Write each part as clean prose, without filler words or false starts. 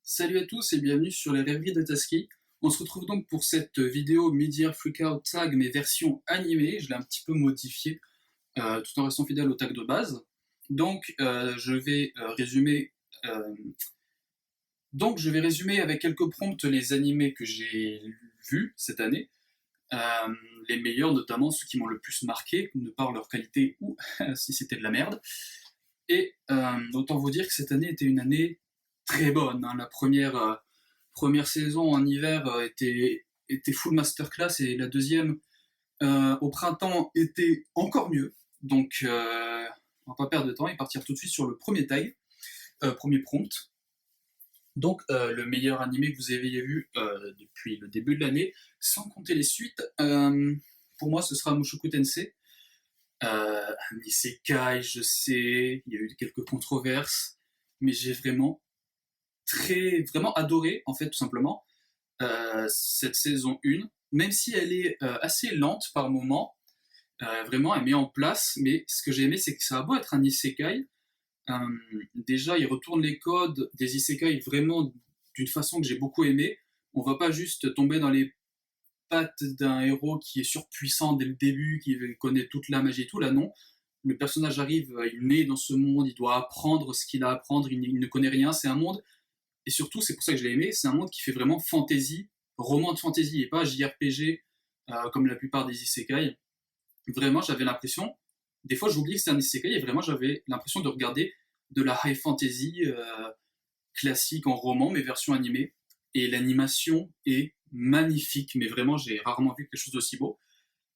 Salut à tous et bienvenue sur les rêveries de Taski. On se retrouve donc pour cette vidéo Mid-Year Freakout Tag, mais version animée. Je l'ai un petit peu modifié tout en restant fidèle au tag de base. Donc je vais résumer. euh, je vais résumer avec quelques prompts les animés que j'ai vus cette année. Euh, les meilleurs, notamment ceux qui m'ont le plus marqué, de par leur qualité ou si c'était de la merde. Et autant vous dire que cette année était une année très bonne, hein. La première saison en hiver était full masterclass et la deuxième au printemps était encore mieux. Donc on va pas perdre de temps et partir tout de suite sur le premier tag, premier prompt. Donc le meilleur animé que vous ayez vu depuis le début de l'année, sans compter les suites, pour moi ce sera Mushoku Tensei. Un isekai, je sais, il y a eu quelques controverses, mais j'ai vraiment adoré, en fait, tout simplement, cette saison 1, même si elle est assez lente par moment, vraiment, elle met en place, mais ce que j'ai aimé, c'est que ça a beau être un isekai, euh, déjà, il retourne les codes des isekai vraiment d'une façon que j'ai beaucoup aimé. On va pas juste tomber dans les pattes d'un héros qui est surpuissant dès le début, qui connaît toute la magie et tout. Là, non. Le personnage arrive, il naît dans ce monde, il doit apprendre ce qu'il a à apprendre, il ne connaît rien. C'est un monde, et surtout, c'est pour ça que je l'ai aimé, c'est un monde qui fait vraiment fantasy, roman de fantasy, et pas JRPG, comme la plupart des isekai. Vraiment, j'avais l'impression, des fois j'oubliais que c'était un isekai, et vraiment j'avais l'impression de regarder de la high fantasy classique en roman, mais version animée. Et l'animation est magnifique, mais vraiment, j'ai rarement vu quelque chose d'aussi beau.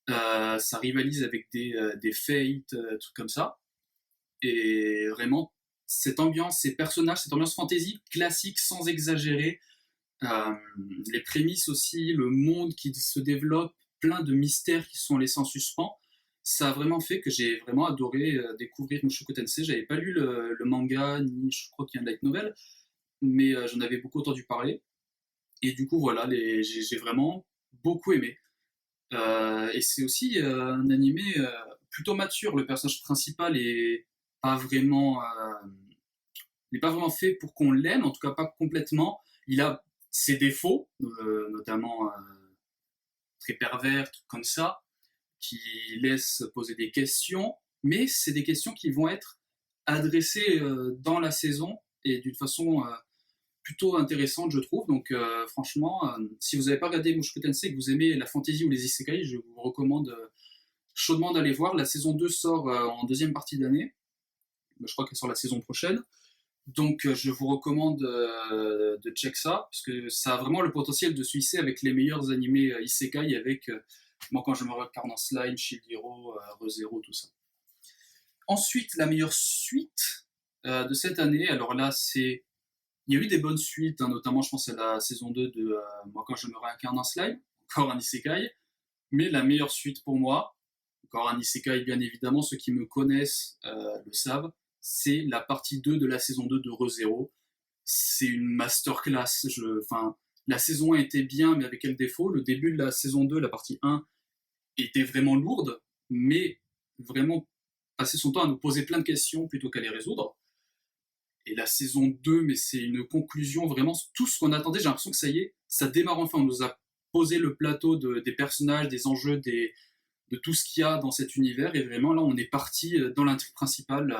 Ça rivalise avec des Fate, trucs comme ça. Et vraiment, cette ambiance, ces personnages, cette ambiance fantasy classique sans exagérer. Euh, les prémices aussi, le monde qui se développe, plein de mystères qui sont laissés en suspens. Ça a vraiment fait que j'ai vraiment adoré découvrir Mushoku Tensei. J'avais pas lu le manga, ni je crois qu'il y a un light novel, mais j'en avais beaucoup entendu parler. Et du coup, voilà, j'ai vraiment beaucoup aimé. Et c'est aussi un animé plutôt mature. Le personnage principal pas vraiment, n'est pas vraiment fait pour qu'on l'aime, en tout cas pas complètement. Il a ses défauts, notamment très pervers, trucs comme ça, qui laissent poser des questions, mais c'est des questions qui vont être adressées dans la saison et d'une façon plutôt intéressante, je trouve. Donc, franchement, si vous n'avez pas regardé Mushoku Tensei et que vous aimez la fantasy ou les isekai, je vous recommande chaudement d'aller voir. La saison 2 sort en deuxième partie d'année. Je crois qu'elle sort la saison prochaine. Donc, je vous recommande de check ça, parce que ça a vraiment le potentiel de se hisser avec les meilleurs animés isekai, avec, moi, quand je me regarde en Slime, Shield Hero, Re:Zero, tout ça. Ensuite, la meilleure suite de cette année, alors là, c'est il y a eu des bonnes suites, hein, notamment je pense à la saison 2 de Moi quand je me réincarne en slime, encore un isekai, mais la meilleure suite pour moi, encore un isekai bien évidemment, ceux qui me connaissent le savent, c'est la partie 2 de la saison 2 de Re:Zero. C'est une masterclass. Enfin, la saison 1 était bien, mais avec quel défaut? Le début de la saison 2, la partie 1, était vraiment lourde, mais vraiment passer son temps à nous poser plein de questions plutôt qu'à les résoudre. Et la saison 2, mais c'est une conclusion, vraiment tout ce qu'on attendait. J'ai l'impression que ça y est, ça démarre enfin. On nous a posé le plateau des personnages, des enjeux, de tout ce qu'il y a dans cet univers. Et vraiment, là, on est parti dans l'intrigue principale.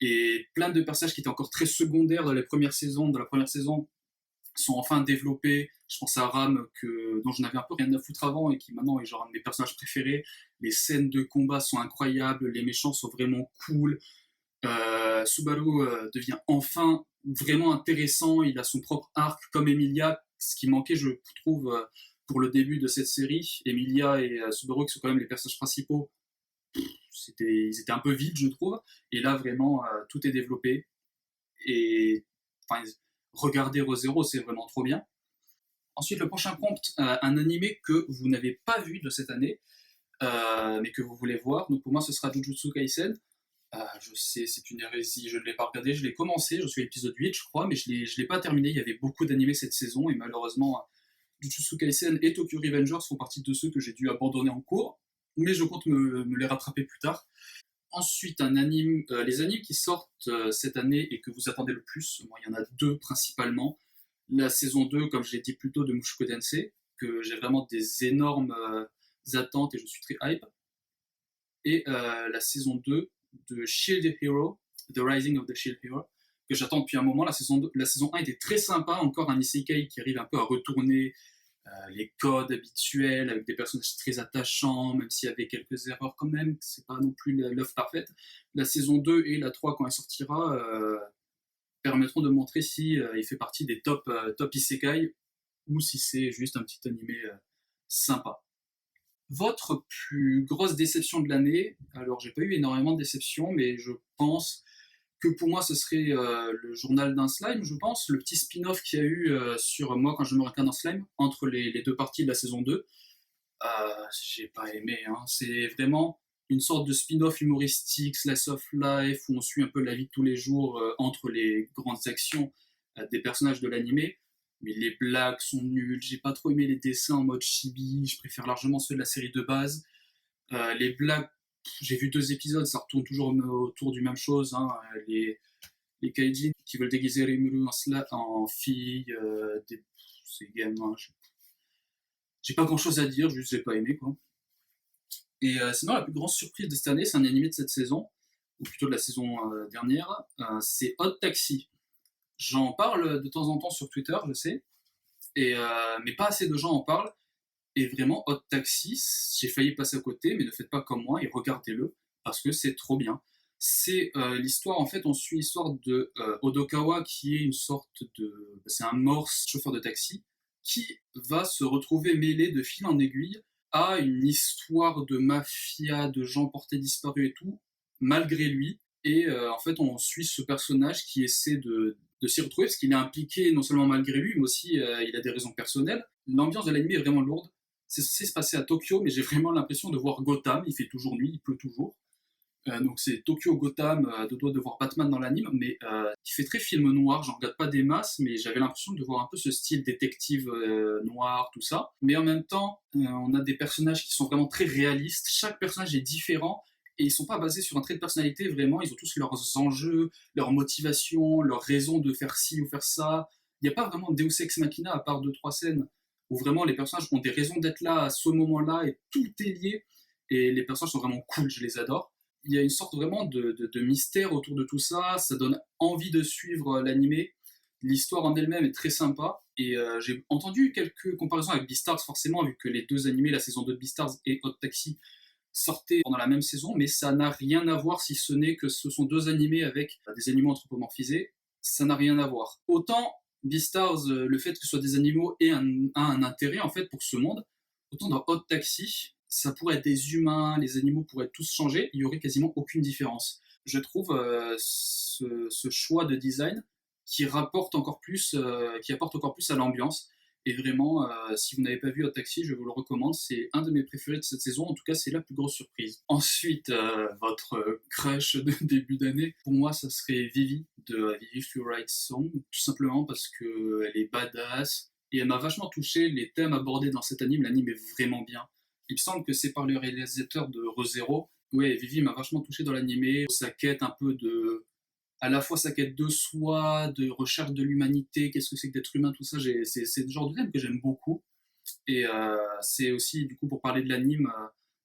Et plein de personnages qui étaient encore très secondaires dans la première saison, sont enfin développés. Je pense à Ram, dont je n'avais un peu rien à foutre avant et qui maintenant est genre un de mes personnages préférés. Les scènes de combat sont incroyables, les méchants sont vraiment cool. Subaru devient enfin vraiment intéressant, il a son propre arc comme Emilia, ce qui manquait je trouve pour le début de cette série. Emilia et Subaru qui sont quand même les personnages principaux, ils étaient un peu vides je trouve, et là vraiment tout est développé, et enfin, regardez Re:Zero, c'est vraiment trop bien. Ensuite le prochain prompt, un animé que vous n'avez pas vu de cette année, mais que vous voulez voir, donc pour moi ce sera Jujutsu Kaisen. Je sais, c'est une hérésie, je ne l'ai pas regardé, je l'ai commencé, je suis à l'épisode 8 je crois, mais je l'ai pas terminé. Il y avait beaucoup d'animés cette saison et malheureusement Jujutsu Kaisen et Tokyo Revengers font partie de ceux que j'ai dû abandonner en cours, mais je compte me les rattraper plus tard. Ensuite, les animes qui sortent cette année et que vous attendez le plus, moi, il y en a deux principalement. La saison 2, comme je l'ai dit plus tôt, de Mushoku Tensei, que j'ai vraiment des énormes attentes et je suis très hype. Et la saison 2 de Shield Hero, The Rising of the Shield Hero, que j'attends depuis un moment. La saison 1 était très sympa, encore un isekai qui arrive un peu à retourner les codes habituels, avec des personnages très attachants, même s'il y avait quelques erreurs quand même, c'est pas non plus l'œuvre parfaite. La saison 2 et la 3, quand elle sortira, permettront de montrer si il fait partie des top isekai ou si c'est juste un petit animé sympa. Votre plus grosse déception de l'année, alors j'ai pas eu énormément de déceptions, mais je pense que pour moi ce serait le journal d'un slime, je pense, le petit spin-off qu'il y a eu sur moi quand je me regarde en slime, entre les deux parties de la saison 2. J'ai pas aimé, hein. C'est vraiment une sorte de spin-off humoristique, slice of life, où on suit un peu la vie de tous les jours entre les grandes actions des personnages de l'animé. Mais les blagues sont nulles, j'ai pas trop aimé les dessins en mode chibi, je préfère largement ceux de la série de base. Les blagues, j'ai vu 2 épisodes, ça retourne toujours autour du même chose, hein. Les kaijin qui veulent déguiser Rimuru en fille, c'est gamin, j'ai pas grand chose à dire, juste j'ai pas aimé quoi. Et sinon, la plus grande surprise de cette année, c'est un animé de cette saison, ou plutôt de la saison dernière, c'est Hot Taxi. J'en parle de temps en temps sur Twitter, je sais, mais pas assez de gens en parlent. Et vraiment, Hot Taxi, j'ai failli passer à côté, mais ne faites pas comme moi et regardez-le, parce que c'est trop bien. C'est l'histoire, en fait, on suit l'histoire de Odokawa, qui est une sorte de... C'est un morse chauffeur de taxi, qui va se retrouver mêlé de fil en aiguille à une histoire de mafia, de gens portés disparus et tout, malgré lui. Et en fait, on suit ce personnage qui essaie de s'y retrouver, parce qu'il est impliqué non seulement malgré lui, mais aussi il a des raisons personnelles. L'ambiance de l'anime est vraiment lourde. C'est censé se passer à Tokyo, mais j'ai vraiment l'impression de voir Gotham. Il fait toujours nuit, il pleut toujours. Donc c'est Tokyo Gotham, de doigt de voir Batman dans l'anime, mais qui fait très film noir. J'en regarde pas des masses, mais j'avais l'impression de voir un peu ce style détective noir, tout ça. Mais en même temps, on a des personnages qui sont vraiment très réalistes. Chaque personnage est différent et ils sont pas basés sur un trait de personnalité. Vraiment, ils ont tous leurs enjeux, leurs motivations, leurs raisons de faire ci ou faire ça. Il n'y a pas vraiment de Deus Ex Machina à part 2-3 scènes où vraiment les personnages ont des raisons d'être là à ce moment-là et tout est lié. Et les personnages sont vraiment cool, je les adore. Il y a une sorte vraiment de mystère autour de tout ça, ça donne envie de suivre l'animé. L'histoire en elle-même est très sympa, et j'ai entendu quelques comparaisons avec Beastars, forcément, vu que les deux animés, la saison 2 de Beastars et Hot Taxi, sortaient pendant la même saison, mais ça n'a rien à voir si ce n'est que ce sont deux animés avec des animaux anthropomorphisés, ça n'a rien à voir. Autant Beastars, le fait que ce soit des animaux a un intérêt en fait pour ce monde, autant dans Hot Taxi, ça pourrait être des humains, les animaux pourraient tous changer, il y aurait quasiment aucune différence. Je trouve ce choix de design qui apporte encore plus à l'ambiance. Et vraiment, si vous n'avez pas vu Hot Taxi, je vous le recommande. C'est un de mes préférés de cette saison. En tout cas, c'est la plus grosse surprise. Ensuite, votre crush de début d'année, pour moi, ça serait Vivi de Vivi Fluoride Song, tout simplement parce qu'elle est badass et elle m'a vachement touché. Les thèmes abordés dans cet anime, l'anime est vraiment bien. Il me semble que c'est par le réalisateur de ReZero. Ouais, Vivi m'a vachement touché dans l'animé. Sa quête un peu de... À la fois sa quête de soi, de recherche de l'humanité, qu'est-ce que c'est que d'être humain, tout ça, c'est le genre de thème que j'aime beaucoup. Et c'est aussi, du coup, pour parler de l'anime,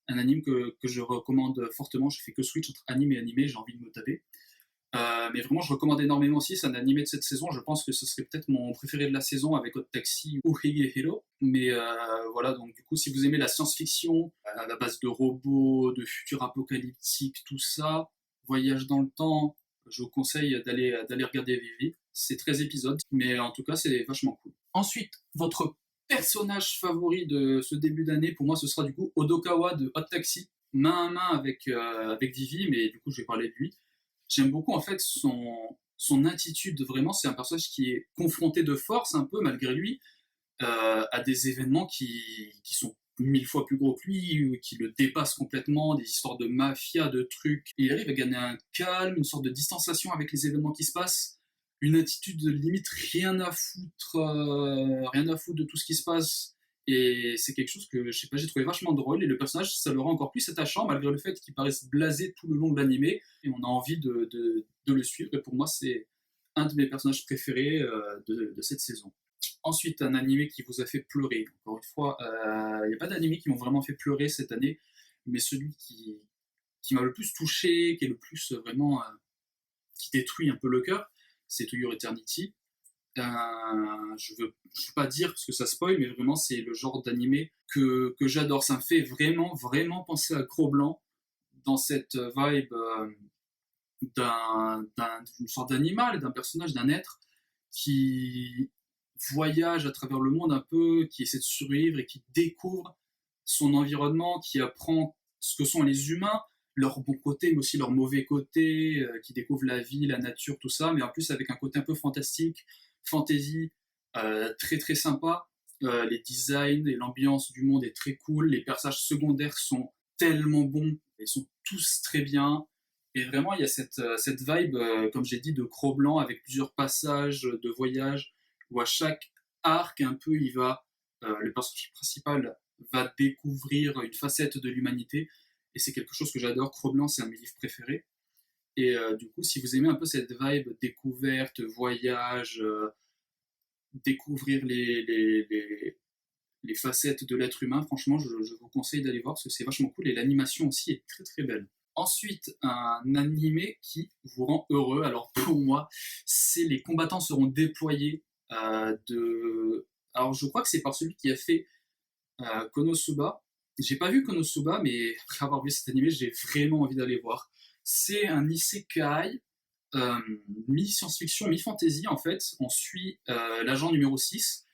un anime que je recommande fortement. Je fais que switch entre anime et animé, j'ai envie de me taper. Mais vraiment, je recommande énormément aussi. C'est un animé de cette saison. Je pense que ce serait peut-être mon préféré de la saison avec Hot Taxi ou Higehiro. Mais voilà, donc du coup, si vous aimez la science-fiction, à la base de robots, de futurs apocalyptiques, tout ça, voyage dans le temps, je vous conseille d'aller regarder Vivi. C'est 13 épisodes, mais en tout cas, c'est vachement cool. Ensuite, votre personnage favori de ce début d'année, pour moi, ce sera du coup Odokawa de Hot Taxi, main à main avec Vivi, mais du coup, je vais parler de lui. J'aime beaucoup en fait son attitude, vraiment, c'est un personnage qui est confronté de force un peu malgré lui à des événements qui sont 1000 fois plus gros que lui, qui le dépassent complètement, des histoires de mafia, de trucs. Et il arrive à gagner un calme, une sorte de distanciation avec les événements qui se passent, une attitude de limite rien à foutre de tout ce qui se passe. Et c'est quelque chose que, je sais pas, j'ai trouvé vachement drôle, et le personnage, ça le rend encore plus attachant, malgré le fait qu'il paraisse blasé tout le long de l'animé, et on a envie de le suivre, et pour moi, c'est un de mes personnages préférés de cette saison. Ensuite, un animé qui vous a fait pleurer. Encore une fois, il n'y a pas d'animé qui m'ont vraiment fait pleurer cette année, mais celui qui m'a le plus touché, qui est le plus vraiment qui détruit un peu le cœur, c'est To Your Eternity. Je veux pas dire parce que ça spoil, mais vraiment c'est le genre d'animé que j'adore. Ça me fait vraiment, vraiment penser à Cro-Blanc dans cette vibe d'une sorte d'animal, d'un personnage, d'un être qui voyage à travers le monde un peu, qui essaie de survivre et qui découvre son environnement, qui apprend ce que sont les humains, leurs bons côtés, mais aussi leurs mauvais côtés, qui découvre la vie, la nature, tout ça, mais en plus avec un côté un peu fantastique, fantasy, très très sympa. Les designs et l'ambiance du monde est très cool, les personnages secondaires sont tellement bons, ils sont tous très bien. Et vraiment, il y a cette vibe, comme j'ai dit, de Cro-Blanc avec plusieurs passages de voyage où à chaque arc, un peu, le personnage principal va découvrir une facette de l'humanité. Et c'est quelque chose que j'adore. Cro-Blanc, c'est un de mes livres préférés. Et du coup, si vous aimez un peu cette vibe découverte, voyage, découvrir les facettes de l'être humain, franchement, je vous conseille d'aller voir parce que c'est vachement cool et l'animation aussi est très très belle. Ensuite, un animé qui vous rend heureux. Alors pour moi, c'est Les combattants seront déployés Alors je crois que c'est par celui qui a fait Konosuba. J'ai pas vu Konosuba, mais après avoir vu cet animé, j'ai vraiment envie d'aller voir. C'est un isekai euh, mi-science-fiction, mi-fantasy en fait. On suit l'agent numéro 6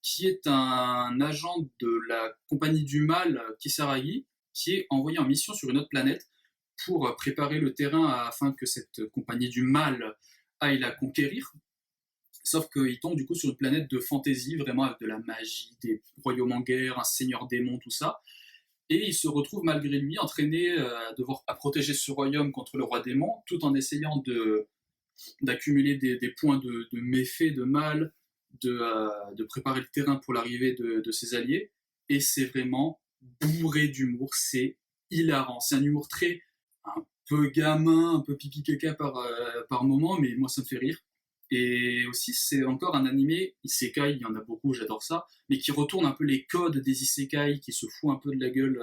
qui est un agent de la compagnie du mal Kisaragi, qui est envoyé en mission sur une autre planète pour préparer le terrain afin que cette compagnie du mal aille la conquérir. Sauf qu'il tombe du coup sur une planète de fantasy, vraiment avec de la magie, des royaumes en guerre, un seigneur démon, tout ça. Et il se retrouve malgré lui entraîné à devoir protéger ce royaume contre le roi démon, tout en essayant d'accumuler des points de méfait, de mal, de préparer le terrain pour l'arrivée de ses alliés. Et c'est vraiment bourré d'humour, c'est hilarant. C'est un humour très un peu gamin, un peu pipi caca par moment, mais moi ça me fait rire. Et aussi, c'est encore un animé, isekai, il y en a beaucoup, j'adore ça, mais qui retourne un peu les codes des isekai, qui se fout un peu de la gueule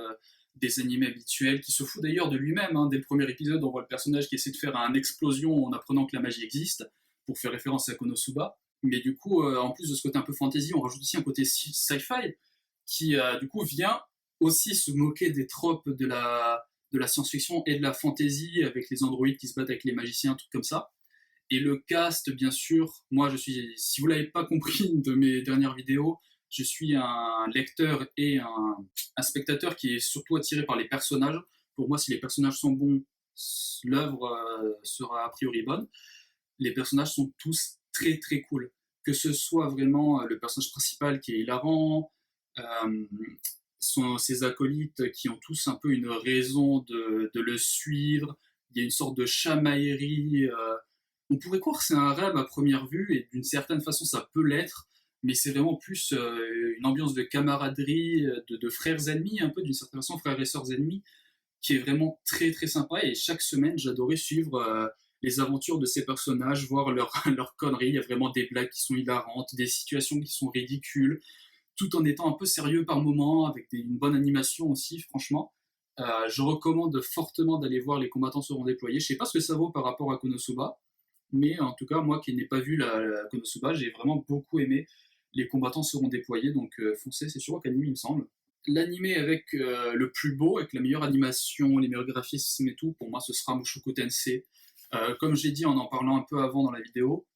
des animés habituels, qui se fout d'ailleurs de lui-même. Hein. Dès le premier épisode, on voit le personnage qui essaie de faire une explosion en apprenant que la magie existe, pour faire référence à Konosuba. Mais du coup, en plus de ce côté un peu fantasy, on rajoute aussi un côté sci-fi, qui du coup vient aussi se moquer des tropes de la science-fiction et de la fantasy, avec les androïdes qui se battent avec les magiciens, trucs comme ça. Et le cast, bien sûr, moi je suis, si vous l'avez pas compris de mes dernières vidéos, je suis un lecteur et un spectateur qui est surtout attiré par les personnages. Pour moi, si les personnages sont bons, l'œuvre sera a priori bonne. Les personnages sont tous très très cool. Que ce soit vraiment le personnage principal qui est hilarant, euh, ses acolytes qui ont tous un peu une raison de le suivre. Il y a une sorte de chamaillerie. On pourrait croire que c'est un rêve à première vue, et d'une certaine façon ça peut l'être, mais c'est vraiment plus une ambiance de camaraderie, de frères ennemis, un peu d'une certaine façon, frères et sœurs ennemis, qui est vraiment très très sympa. Et chaque semaine, j'adorais suivre les aventures de ces personnages, voir leurs conneries. Il y a vraiment des blagues qui sont hilarantes, des situations qui sont ridicules, tout en étant un peu sérieux par moments, avec une bonne animation aussi, franchement. Je recommande fortement d'aller voir Les combattants seront déployés. Je sais pas ce que ça vaut par rapport à Konosuba, mais en tout cas, moi qui n'ai pas vu la Konosuba, j'ai vraiment beaucoup aimé. Les combattants seront déployés, donc foncez, c'est sur Wakanim, il me semble. L'animé avec le plus beau, avec la meilleure animation, les meilleurs graphismes et tout, pour moi, ce sera Mushoku Tensei. Comme j'ai dit en parlant un peu avant dans la vidéo,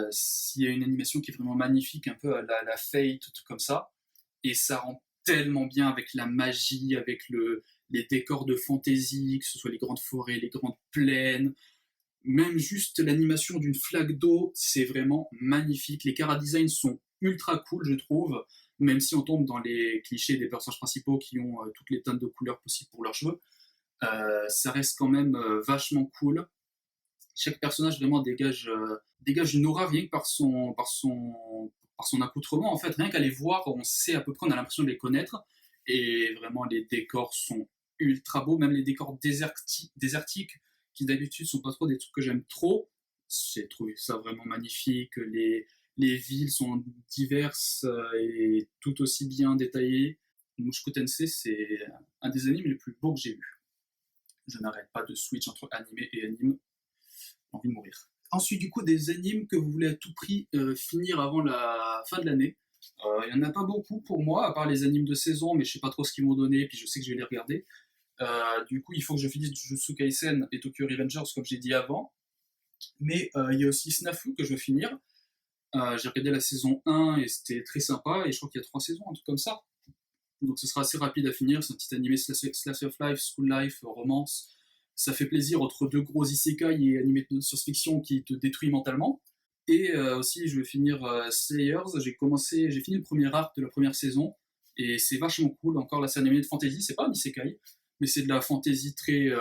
s'il y a une animation qui est vraiment magnifique, un peu à la Fate, tout comme ça, et ça rend tellement bien avec la magie, avec les décors de fantasy, que ce soit les grandes forêts, les grandes plaines, même juste l'animation d'une flaque d'eau, c'est vraiment magnifique. Les chara-designs sont ultra cool, je trouve, même si on tombe dans les clichés des personnages principaux qui ont toutes les teintes de couleurs possibles pour leurs cheveux. Ça reste quand même vachement cool. Chaque personnage vraiment dégage une aura rien que par son accoutrement. En fait, rien qu'à les voir, on sait à peu près, on a l'impression de les connaître. Et vraiment, les décors sont ultra beaux, même les décors désertiques qui d'habitude sont pas trop des trucs que j'aime trop. J'ai trouvé ça vraiment magnifique. Les villes sont diverses et tout aussi bien détaillées. Mushoku Tensei, c'est un des animes les plus beaux que j'ai vus. Je n'arrête pas de switch entre animé et anime. J'ai envie de mourir. Ensuite, du coup, des animes que vous voulez à tout prix finir avant la fin de l'année. Il n'y en a pas beaucoup pour moi, à part les animes de saison, mais je sais pas trop ce qu'ils m'ont donné, puis je sais que je vais les regarder. Du coup, il faut que je finisse Jujutsu Kaisen et Tokyo Revengers, comme j'ai dit avant. Mais il y a aussi Snafu que je veux finir. J'ai regardé la saison 1 et c'était très sympa, et je crois qu'il y a 3 saisons, un truc comme ça. Donc ce sera assez rapide à finir, c'est un petit animé slash of life, school life, romance. Ça fait plaisir entre deux gros isekai et animé de science-fiction qui te détruit mentalement. Et aussi, je vais finir Slayers. J'ai fini le premier arc de la première saison et c'est vachement cool. Encore là, c'est un animé de fantasy, c'est pas un isekai, mais c'est de la fantasy très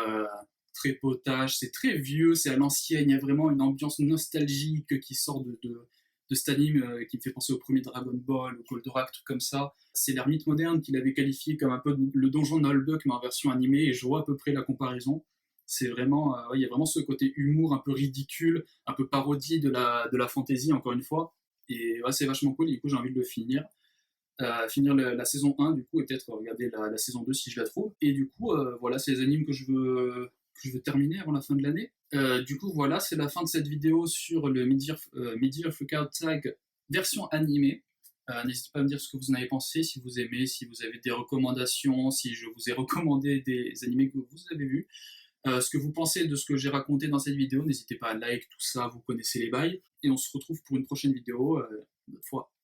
potage. C'est très vieux, c'est à l'ancienne. Il y a vraiment une ambiance nostalgique qui sort de cet anime qui me fait penser au premier Dragon Ball, au Goldorak, truc comme ça. C'est l'ermite moderne qu'il avait qualifié comme un peu le donjon de Nullbuck, mais en version animée, et je vois à peu près la comparaison. C'est vraiment, il y a vraiment ce côté humour un peu ridicule, un peu parodie de la fantasy, encore une fois. Et ouais, c'est vachement cool, et du coup j'ai envie de le finir. Finir la saison 1 du coup, et peut-être regarder la saison 2 si je la trouve. Et du coup, voilà, c'est les animes que je veux terminer avant la fin de l'année. Du coup, voilà, c'est la fin de cette vidéo sur le Mid-Year Freakout Tag version animée. N'hésitez pas à me dire ce que vous en avez pensé, si vous aimez, si vous avez des recommandations, si je vous ai recommandé des animés que vous avez vus. Ce que vous pensez de ce que j'ai raconté dans cette vidéo, n'hésitez pas à like, tout ça, vous connaissez les bails. Et on se retrouve pour une prochaine vidéo, une autre fois.